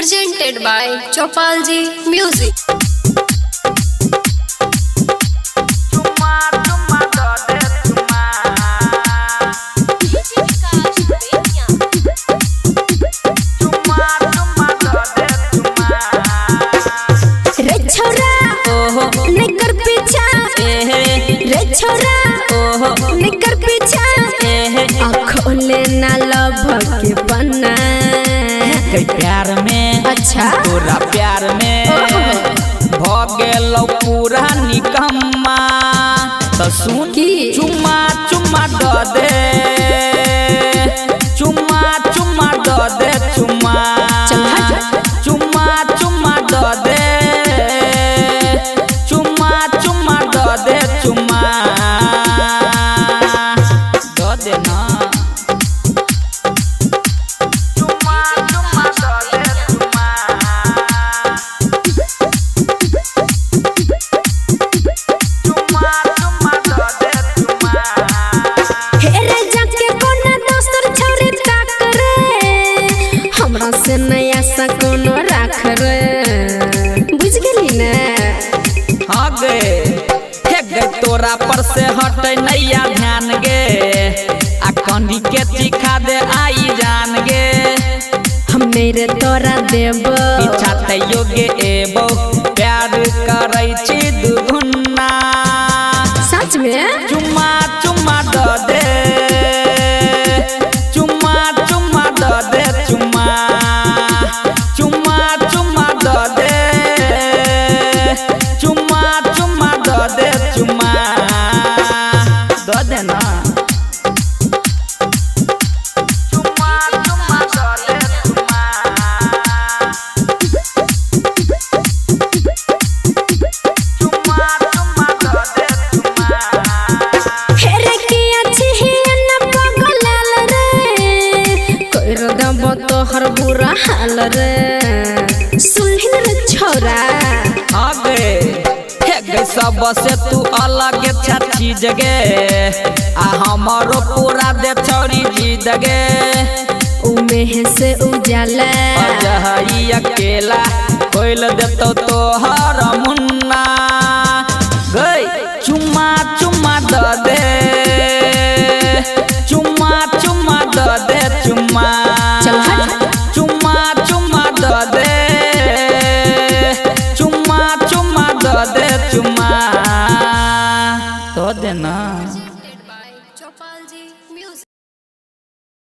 presented by Chopalji Music. निकर पीछा रे छोरा निकर पीछा खोले ना लभ के पन्ना प्यार में अच्छा तोरा प्यार में भगेलो पूरा निकम्मा तो सुन चुम्मा चुम्मा दो दे चुम्मा चुम्मा दो दे चुम्मा चुम्मा चुम्मा दो दे चुम्मा चुम्मा दो दे चुम्मा दो दे ना से नया सा कोनो राख रे बुझ गेली ने हाँ गे तोरा पर से हटे नैया ध्यान गे आ कंडी के चिखा दे आई जान गे हम मेरे तोरा देब पीछा तैयो गे एबो प्यार करै छी दुगुना सच में चुम्मा चुम्मा दो दे चुम्मा चुम्मा दो दे चुम्मा चुम्मा चुम्मा दो दे चुम्मा चुम्मा दो दे चुम्मा दो दे ना चुम्मा चुम्मा दो दे चुम्मा चुम्मा चुम्मा दो दे चुम्मा हेरे की अच्छी ही न पगलाल रे कोई रदब तो हर बुरा हाल रे सुनहिन रे छोरा गे सब से तू अलग छाछी जगे आ हमारो पूरा दे छोरी जी दगे उमे से उजाला अजहई अकेला कोइल देतो तोहर मुन्ना